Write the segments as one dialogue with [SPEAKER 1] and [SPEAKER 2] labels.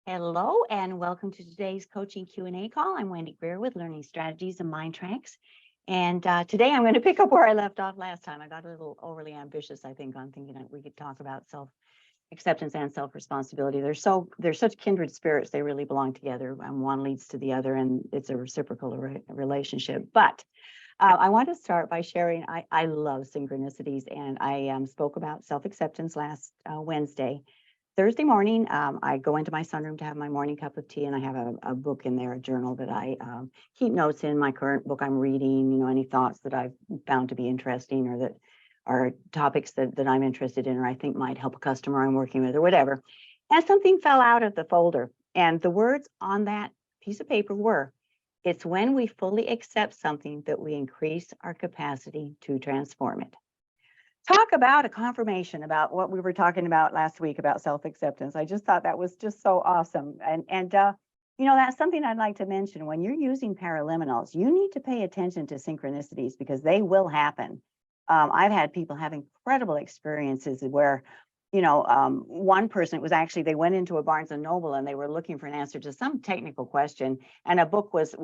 [SPEAKER 1] Hello and welcome to today's coaching Q&A call. I'm Wendy Greer with Learning Strategies and MINDTRX. And today I'm going to pick up where I left off last time. I got a little overly ambitious, I think, on thinking that we could talk about self-acceptance and self-responsibility. They're such kindred spirits. They really belong together, and one leads to the other, and it's a reciprocal relationship. But I want to start by sharing, I love synchronicities, and I spoke about self-acceptance last Wednesday. Thursday morning, I go into my sunroom to have my morning cup of tea, and I have a book in there, a journal that I keep notes in. My current book I'm reading, any thoughts that I've found to be interesting or that are topics that I'm interested in or I think might help a customer I'm working with or whatever. And something fell out of the folder, and the words on that piece of paper were, "It's when we fully accept something that we increase our capacity to transform it." Talk about a confirmation about what we were talking about last week about self-acceptance. I just thought that was just so awesome. And that's something I'd like to mention. When you're using paraliminals, you need to pay attention to synchronicities because they will happen. I've had people have incredible experiences where, one person, it was actually, they went into a Barnes and Noble and they were looking for an answer to some technical question, and a book was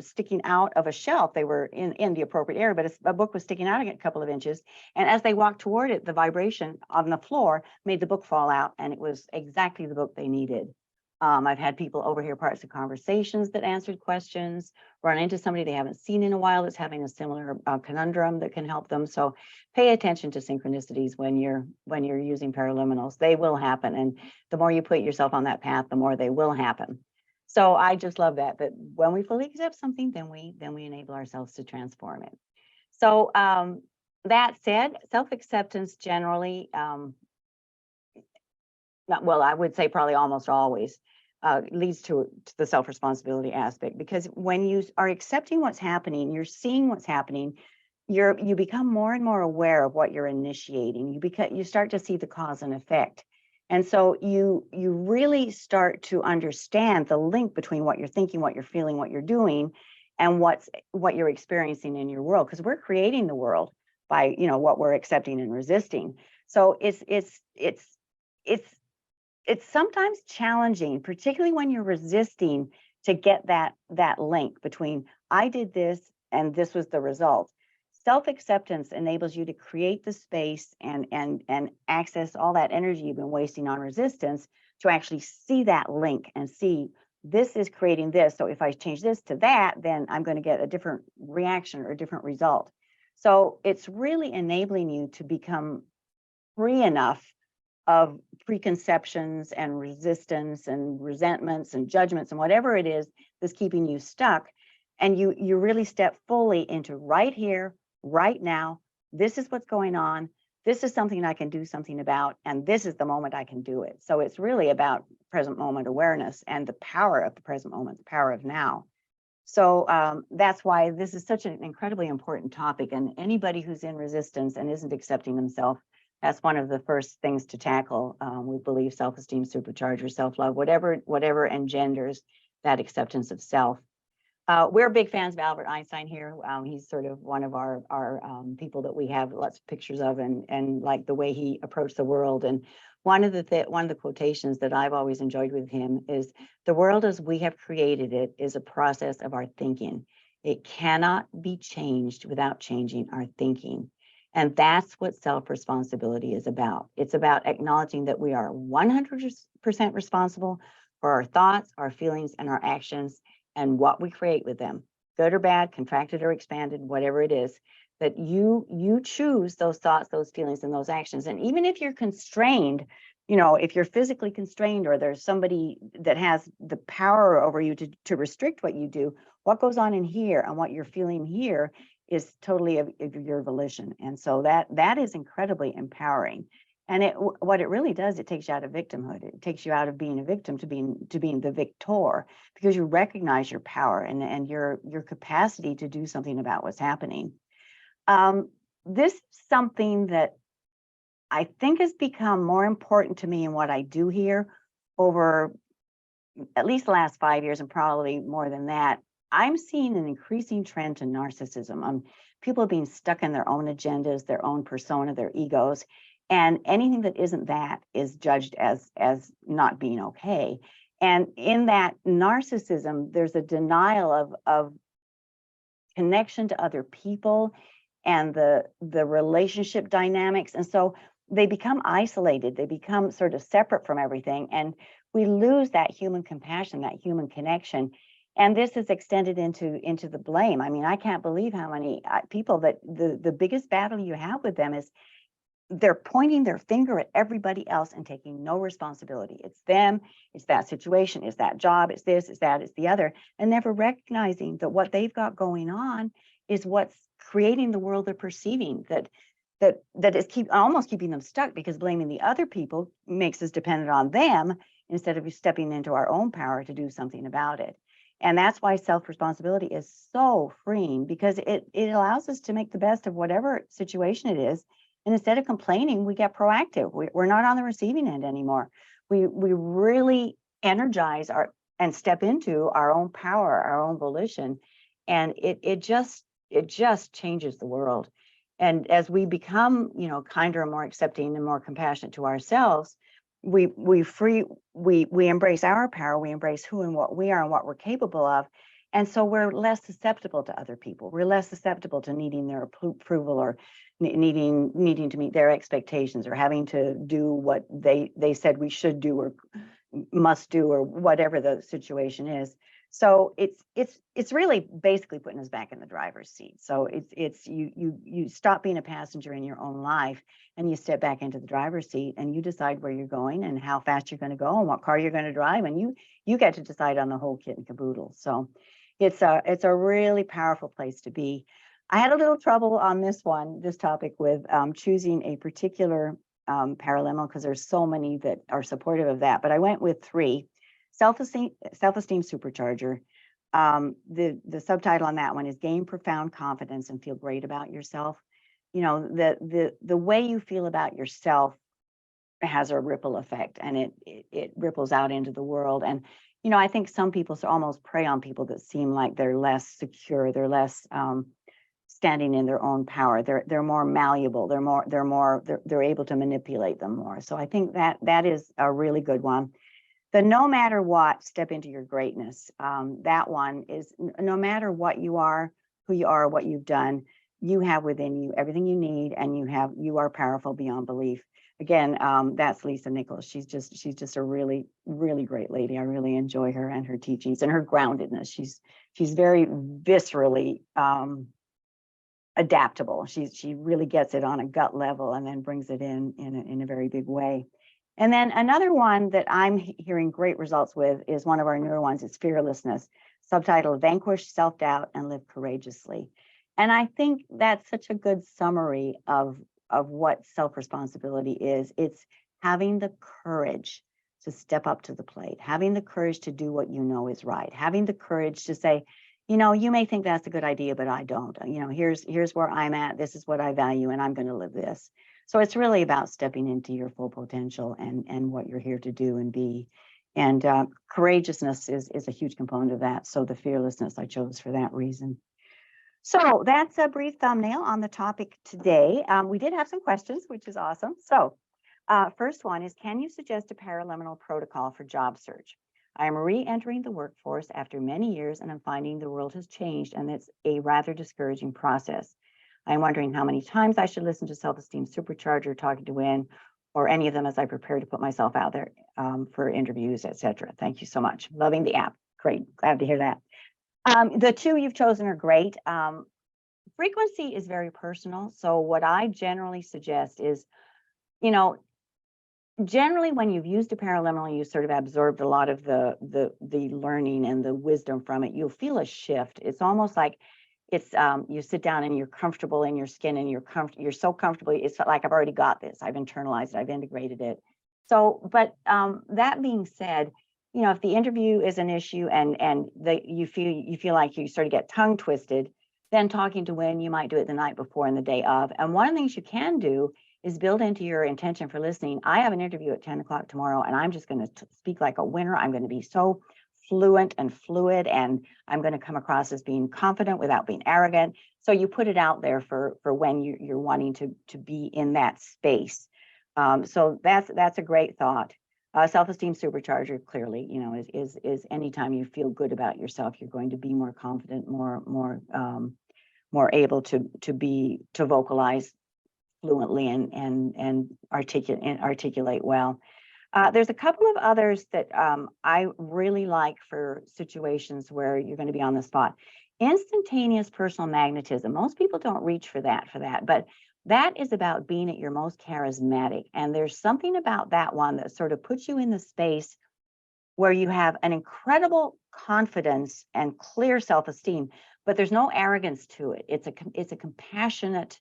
[SPEAKER 1] sticking out of a shelf. They were in the appropriate area, but a book was sticking out a couple of inches, and as they walked toward it, the vibration on the floor made the book fall out, and it was exactly the book they needed. I've had people overhear parts of conversations that answered questions, run into somebody they haven't seen in a while that's having a similar conundrum that can help them. So pay attention to synchronicities when you're using paraliminals. They will happen, and the more you put yourself on that path, the more they will happen. So I just love that when we fully accept something, then we enable ourselves to transform it. So that said, self-acceptance generally, I would say probably almost always leads to the self-responsibility aspect, because when you are accepting what's happening, you're seeing what's happening, you become more and more aware of what you're initiating. You start to see the cause and effect. And so you really start to understand the link between what you're thinking, what you're feeling, what you're doing, and what you're experiencing in your world, because we're creating the world by what we're accepting and resisting. So it's sometimes challenging, particularly when you're resisting, to get that link between I did this and this was the result. Self-acceptance enables you to create the space and access all that energy you've been wasting on resistance to actually see that link and see this is creating this. So if I change this to that, then I'm going to get a different reaction or a different result. So it's really enabling you to become free enough of preconceptions and resistance and resentments and judgments and whatever it is that's keeping you stuck. And you really step fully into right here, right now. This is what's going on. This is something I can do something about, and this is the moment I can do it. So it's really about present moment awareness and the power of the present moment, the power of now. So that's why this is such an incredibly important topic. And anybody who's in resistance and isn't accepting themselves, that's one of the first things to tackle. We believe self-esteem, supercharger, self-love, whatever engenders that acceptance of self. We're big fans of Albert Einstein here. He's sort of one of our people that we have lots of pictures of, and like the way he approached the world. And one of the quotations that I've always enjoyed with him is, "The world as we have created it is a process of our thinking. It cannot be changed without changing our thinking." And that's what self-responsibility is about. It's about acknowledging that we are 100% responsible for our thoughts, our feelings, and our actions, and what we create with them, good or bad, contracted or expanded, whatever it is, that you choose those thoughts, those feelings, and those actions. And even if you're constrained, if you're physically constrained or there's somebody that has the power over you to restrict what you do, what goes on in here and what you're feeling here is totally of your volition. And so that is incredibly empowering. And what it really does, it takes you out of victimhood. It takes you out of being a victim to being the victor, because you recognize your power and your capacity to do something about what's happening. This is something that I think has become more important to me in what I do here over at least the last 5 years, and probably more than that. I'm seeing an increasing trend to narcissism. People being stuck in their own agendas, their own persona, their egos, and anything that isn't that is judged as not being okay. And in that narcissism, there's a denial of connection to other people and the relationship dynamics. And so they become isolated, they become sort of separate from everything, and we lose that human compassion, that human connection. And this is extended into the blame. I mean, I can't believe how many people that the biggest battle you have with them is they're pointing their finger at everybody else and taking no responsibility. It's them, it's that situation, it's that job, it's this, it's that, it's the other, and never recognizing that what they've got going on is what's creating the world they're perceiving, that is almost keeping them stuck, because blaming the other people makes us dependent on them instead of stepping into our own power to do something about it. And that's why self-responsibility is so freeing, because it allows us to make the best of whatever situation it is. And instead of complaining, we get proactive. We're not on the receiving end anymore. We really energize and step into our own power, our own volition, and it just changes the world. And as we become, kinder and more accepting and more compassionate to ourselves, we embrace our power, we embrace who and what we are and what we're capable of. And so we're less susceptible to other people. We're less susceptible to needing their approval, or needing to meet their expectations, or having to do what they said we should do or must do, or whatever the situation is. So it's really basically putting us back in the driver's seat. So it's you stop being a passenger in your own life, and you step back into the driver's seat, and you decide where you're going and how fast you're going to go and what car you're going to drive, and you get to decide on the whole kit and caboodle. So it's a really powerful place to be. I had a little trouble on this topic with choosing a particular paraliminal, because there's so many that are supportive of that, but I went with 3. Self-esteem Supercharger. The subtitle on that one is Gain Profound Confidence and Feel Great About Yourself. The way you feel about yourself has a ripple effect, and it ripples out into the world. And I think some people almost prey on people that seem like they're less secure, they're less standing in their own power. They're more malleable. They're able to manipulate them more. So I think that is a really good one. The no matter what, step into your greatness. That one is no matter what you are, who you are, what you've done, you have within you everything you need, and you are powerful beyond belief. Again, that's Lisa Nichols. She's just a really, really great lady. I really enjoy her and her teachings and her groundedness. She's very viscerally adaptable. She really gets it on a gut level and then brings it in a very big way. And then another one that I'm hearing great results with is one of our newer ones. It's Fearlessness, subtitled Vanquish Self-Doubt and Live Courageously. And I think that's such a good summary of what self-responsibility is. It's having the courage to step up to the plate, having the courage to do what you know is right, having the courage to say, you may think that's a good idea, but I don't. Here's where I'm at. This is what I value, and I'm going to live this. So it's really about stepping into your full potential and what you're here to do and be. And courageousness is a huge component of that. So the fearlessness I chose for that reason. So that's a brief thumbnail on the topic today. We did have some questions, which is awesome. So first one is, can you suggest a paraliminal protocol for job search? I am re-entering the workforce after many years, and I'm finding the world has changed, and it's a rather discouraging process. I'm wondering how many times I should listen to Self-Esteem Supercharger, Talking to Win, or any of them as I prepare to put myself out there for interviews, etc. Thank you so much. Loving the app. Great. Glad to hear that. The 2 you've chosen are great. Frequency is very personal. So what I generally suggest is, generally when you've used a paraliminal, you sort of absorbed a lot of the learning and the wisdom from it. You'll feel a shift. It's almost like it's you sit down and you're comfortable in your skin, and you're so comfortable. It's like, I've already got this. I've internalized it. I've integrated it. So, but that being said, if the interview is an issue and you feel like you sort of get tongue twisted, then Talking to Win, you might do it the night before and the day of. And one of the things you can do is build into your intention for listening. I have an interview at 10 o'clock tomorrow, and I'm just going to speak like a winner. I'm going to be so fluent and fluid, and I'm going to come across as being confident without being arrogant. So you put it out there for when you're wanting to be in that space. So that's a great thought. Self-esteem supercharger, clearly, you know, is anytime you feel good about yourself, you're going to be more confident, more able to vocalize fluently and articulate well. There's a couple of others that I really like for situations where you're going to be on the spot. Instantaneous personal magnetism. Most people don't reach for that, but that is about being at your most charismatic. And there's something about that one that sort of puts you in the space where you have an incredible confidence and clear self-esteem, but there's no arrogance to it. It's a compassionate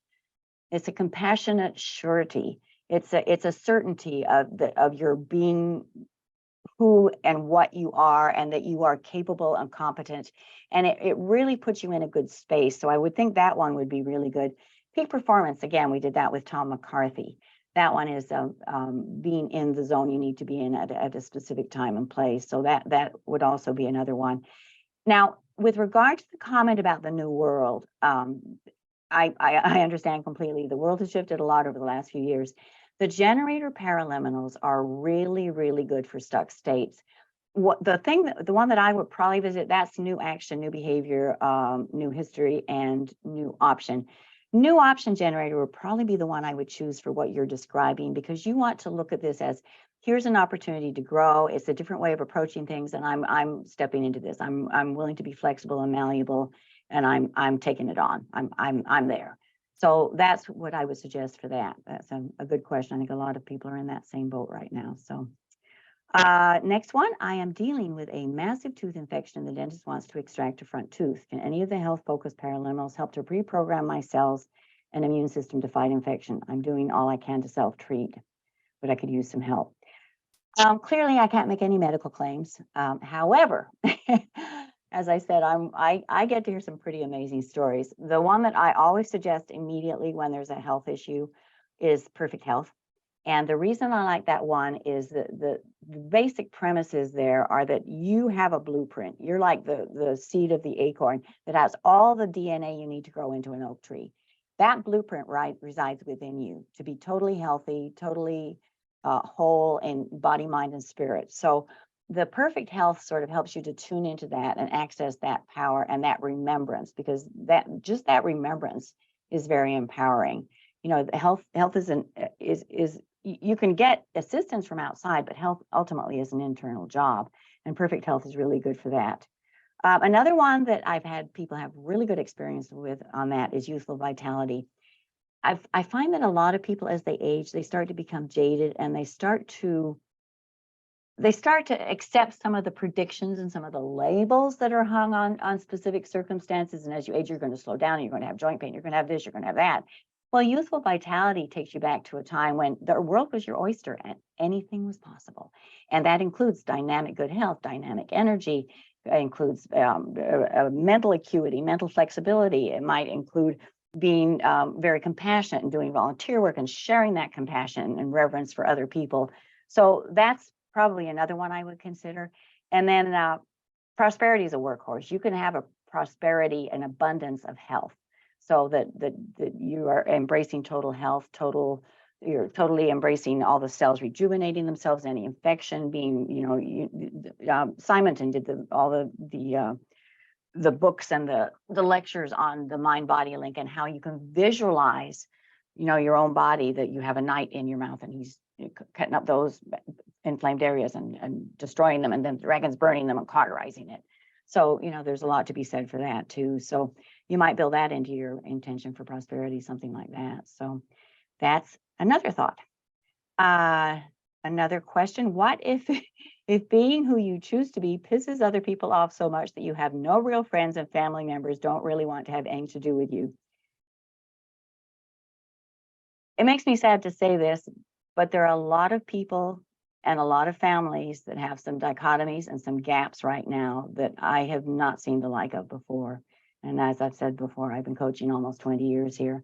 [SPEAKER 1] surety. It's a certainty of your being who and what you are, and that you are capable and competent. And it really puts you in a good space. So I would think that one would be really good. Peak performance, again, we did that with Tom McCarthy. That one is being in the zone you need to be in at a specific time and place. So that would also be another one. Now, with regard to the comment about the new world, I understand completely. The world has shifted a lot over the last few years. The generator paraliminals are really, really good for stuck states. The one that I would probably visit, that's new action, new behavior, new history, and new option. New option generator would probably be the one I would choose for what you're describing, because you want to look at this as, here's an opportunity to grow. It's a different way of approaching things, and I'm stepping into this. I'm willing to be flexible and malleable, and I'm taking it on. I'm there. So that's what I would suggest for that. That's a good question. I think a lot of people are in that same boat right now. So next one, I am dealing with a massive tooth infection and the dentist wants to extract a front tooth. Can any of the health-focused paraliminals help to reprogram my cells and immune system to fight infection? I'm doing all I can to self-treat, but I could use some help. Clearly, I can't make any medical claims. However, as I said, I get to hear some pretty amazing stories. The one that I always suggest immediately when there's a health issue is Perfect Health. And the reason I like that one is that the basic premises there are that you have a blueprint. You're like the seed of the acorn that has all the DNA you need to grow into an oak tree. That blueprint resides within you to be totally healthy, totally whole in body, mind, and spirit. So the Perfect Health sort of helps you to tune into that and access that power and that remembrance, because just that remembrance is very empowering. You know, the health is you can get assistance from outside, but health ultimately is an internal job, and Perfect Health is really good for that. Another one that I've had people have really good experience with on that is Youthful Vitality. I find that a lot of people, as they age, they start to become jaded, and they start to accept some of the predictions and some of the labels that are hung on specific circumstances. And as you age, you're going to slow down, and you're going to have joint pain, you're going to have this, you're going to have that. Well, Youthful Vitality takes you back to a time when the world was your oyster and anything was possible. And that includes dynamic good health, dynamic energy. It includes mental acuity, mental flexibility. It might include being very compassionate and doing volunteer work and sharing that compassion and reverence for other people. So that's probably another one I would consider. And then prosperity is a workhorse. You can have a prosperity and abundance of health, so that you are embracing total health, you're totally embracing all the cells rejuvenating themselves, any infection being, you know, Simonton did all the books and the lectures on the mind-body link and how you can visualize, you know, your own body, that you have a knight in your mouth and he's cutting up those inflamed areas and destroying them, and then the dragon's burning them and cauterizing it. So, you know, there's a lot to be said for that too. So you might build that into your intention for prosperity, something like that. So that's another thought. Another question: what if being who you choose to be pisses other people off so much that you have no real friends and family members don't really want to have anything to do with you? It makes me sad to say this, but there are a lot of people and a lot of families that have some dichotomies and some gaps right now that I have not seen the like of before. And as I've said before, I've been coaching almost 20 years here.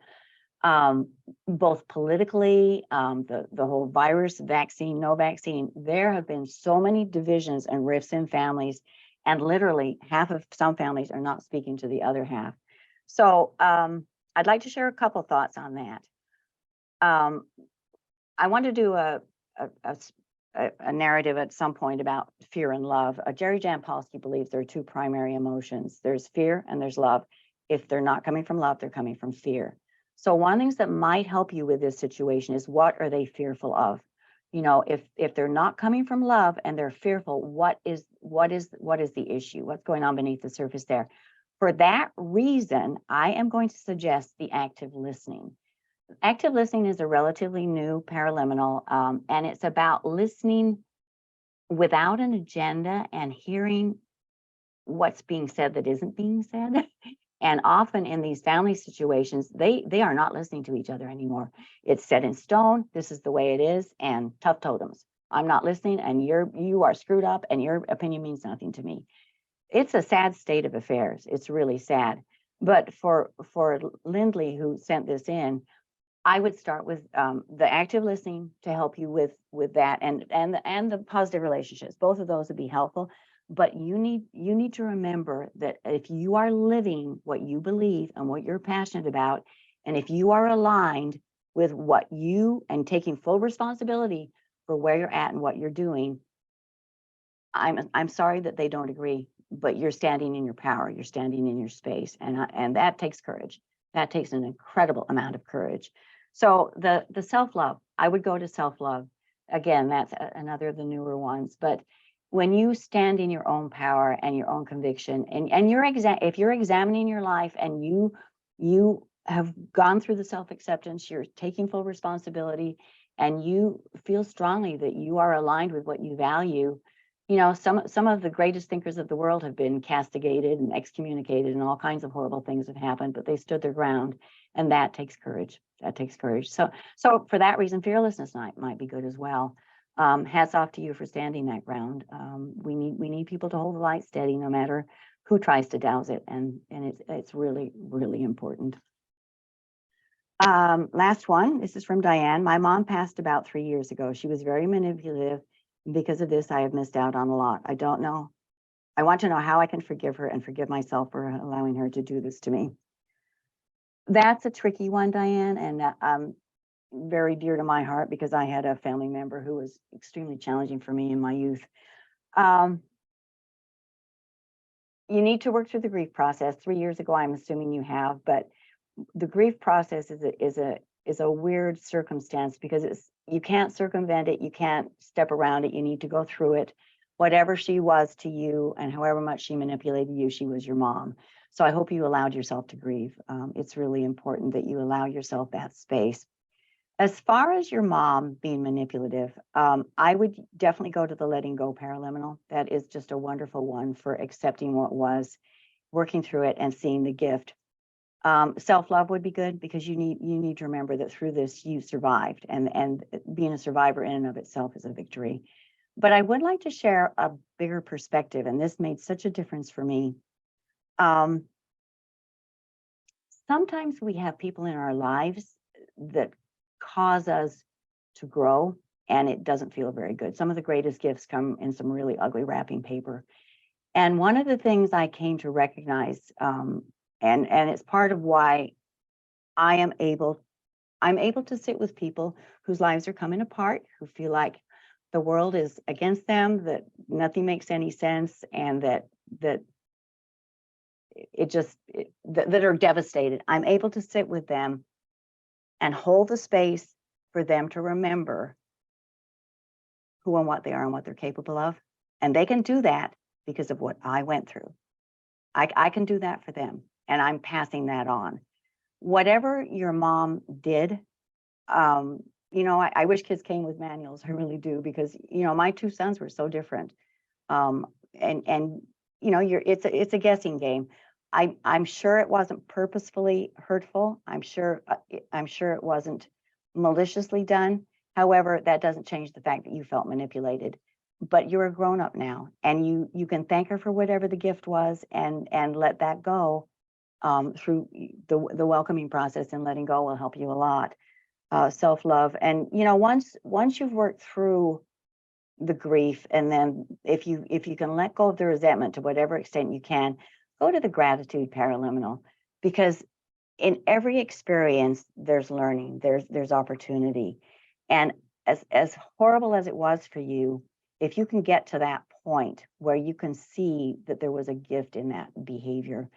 [SPEAKER 1] Both politically, the whole virus, vaccine, no vaccine, there have been so many divisions and rifts in families, and literally half of some families are not speaking to the other half. So I'd like to share a couple thoughts on that. I want to do a a narrative at some point about fear and love. Jerry Jampolsky believes there are two primary emotions. There's fear and there's love. If they're not coming from love, they're coming from fear. So one of the things that might help you with this situation is, what are they fearful of? You know, if they're not coming from love and they're fearful, what is the issue? What's going on beneath the surface there? For that reason, I am going to suggest the active listening. Active listening is a relatively new paraliminal, and it's about listening without an agenda and hearing what's being said that isn't being said. And often in these family situations, they are not listening to each other anymore. It's set in stone. This is the way it is, and tough totems. I'm not listening, and you are screwed up, and your opinion means nothing to me. It's a sad state of affairs. It's really sad. But for Lindley, who sent this in, I would start with the active listening to help you with that, and the positive relationships. Both of those would be helpful. But you need to remember that if you are living what you believe and what you're passionate about, and if you are aligned with what you and taking full responsibility for where you're at and what you're doing, I'm sorry that they don't agree, but you're standing in your power, you're standing in your space, and that takes courage. That takes an incredible amount of courage. So the self-love, I would go to self-love. Again, that's another of the newer ones. But when you stand in your own power and your own conviction, and if you're examining your life and you have gone through the self-acceptance, you're taking full responsibility, and you feel strongly that you are aligned with what you value. You know, some of the greatest thinkers of the world have been castigated and excommunicated, and all kinds of horrible things have happened, but they stood their ground, and that takes courage. That takes courage. So for that reason, fearlessness might be good as well. Hats off to you for standing that ground. We need people to hold the light steady, no matter who tries to douse it, and it's really, really important. Last one. This is from Diane. My mom passed about 3 years ago. She was very manipulative. Because of this, I have missed out on a lot. I don't know. I want to know how I can forgive her and forgive myself for allowing her to do this to me. That's a tricky one, Diane, and very dear to my heart, because I had a family member who was extremely challenging for me in my youth. You need to work through the grief process. 3 years ago, I'm assuming you have, but the grief process is a weird circumstance, because you can't circumvent it, you can't step around it, you need to go through it. Whatever she was to you and however much she manipulated you, she was your mom. So I hope you allowed yourself to grieve. It's really important that you allow yourself that space. As far as your mom being manipulative, I would definitely go to the letting go paraliminal. That is just a wonderful one for accepting what was, working through it, and seeing the gift. Self-love would be good, because you need to remember that through this you survived, and being a survivor in and of itself is a victory. But I would like to share a bigger perspective, and this made such a difference for me. Sometimes we have people in our lives that cause us to grow, and it doesn't feel very good. Some of the greatest gifts come in some really ugly wrapping paper. And one of the things I came to recognize, and it's part of why I'm able to sit with people whose lives are coming apart, who feel like the world is against them, that nothing makes any sense, and that are devastated. I'm able to sit with them and hold the space for them to remember who and what they are and what they're capable of. And they can do that because of what I went through. I can do that for them, and I'm passing that on. Whatever your mom did, I wish kids came with manuals. I really do, because my two sons were so different. It's a guessing game. I'm sure it wasn't purposefully hurtful. I'm sure it wasn't maliciously done. However, that doesn't change the fact that you felt manipulated. But you're a grown up now, and you can thank her for whatever the gift was, and let that go. Through the welcoming process, and letting go will help you a lot. Self-love, and once you've worked through the grief, and then if you can let go of the resentment to whatever extent you can, go to the gratitude paraliminal, because in every experience there's learning, there's opportunity. And as horrible as it was for you, if you can get to that point where you can see that there was a gift in that behavior,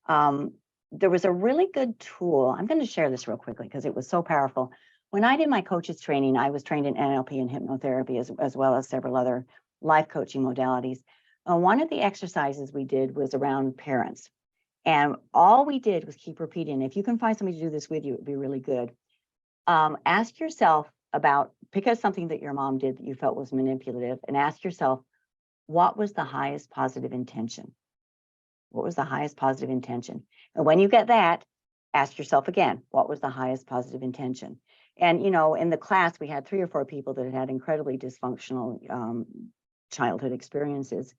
[SPEAKER 1] there was a really good tool. I'm going to share this real quickly because it was so powerful. When I did my coaches training, I was trained in NLP and hypnotherapy as well as several other life coaching modalities. One of the exercises we did was around parents. And all we did was keep repeating. If you can find somebody to do this with you, it would be really good. Ask yourself pick out something that your mom did that you felt was manipulative, and ask yourself, what was the highest positive intention? What was the highest positive intention? And when you get that, ask yourself again, what was the highest positive intention? And, in the class, we had 3 or 4 people that had incredibly dysfunctional childhood experiences.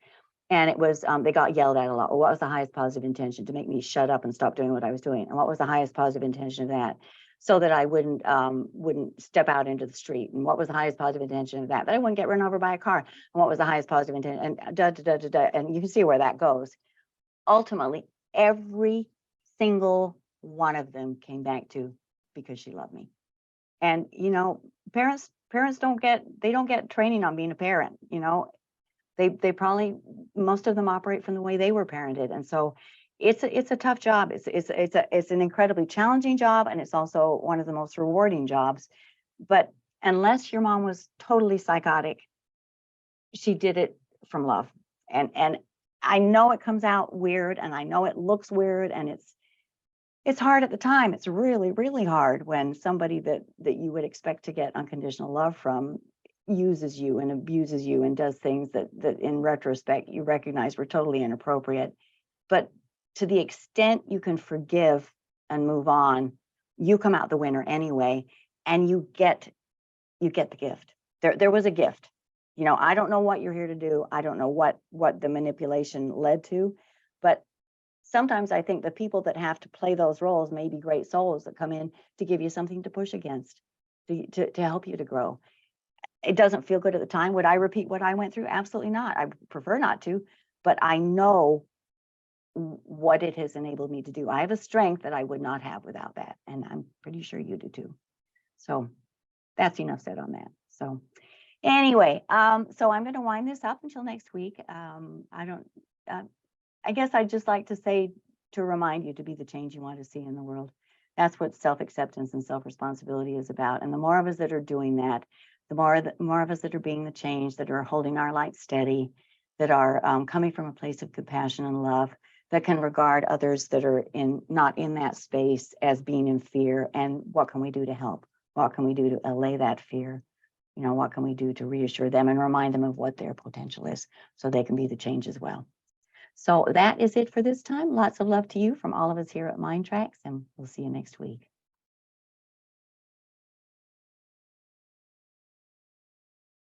[SPEAKER 1] And it was, they got yelled at a lot. Well, what was the highest positive intention? To make me shut up and stop doing what I was doing. And what was the highest positive intention of that? So that I wouldn't step out into the street. And what was the highest positive intention of that? That I wouldn't get run over by a car. And what was the highest positive intention? And and you can see where that goes. Ultimately, every single one of them came back to because she loved me. And parents don't get training on being a parent. They probably, most of them operate from the way they were parented, and so it's a tough job. It's an incredibly challenging job, and it's also one of the most rewarding jobs. But unless your mom was totally psychotic, she did it from love. And I know it comes out weird, and I know it looks weird, and it's hard at the time. It's really, really hard when somebody that you would expect to get unconditional love from uses you and abuses you and does things that in retrospect you recognize were totally inappropriate. But to the extent you can forgive and move on, you come out the winner anyway, and you get the gift. There was a gift. I don't know what you're here to do. I don't know what the manipulation led to, but sometimes I think the people that have to play those roles may be great souls that come in to give you something to push against, to help you to grow. It doesn't feel good at the time. Would I repeat what I went through? Absolutely not. I prefer not to, but I know what it has enabled me to do. I have a strength that I would not have without that, and I'm pretty sure you do too. So that's enough said on that. So anyway, so I'm going to wind this up until next week. I guess I'd just like to say, to remind you to be the change you want to see in the world. That's what self-acceptance and self-responsibility is about. And the more of us that are doing that, the more of us that are being the change, that are holding our light steady, that are coming from a place of compassion and love, that can regard others that are not in that space as being in fear. And what can we do to help? What can we do to allay that fear? What can we do to reassure them and remind them of what their potential is so they can be the change as well? So that is it for this time. Lots of love to you from all of us here at MINDTRX, and we'll see you next week.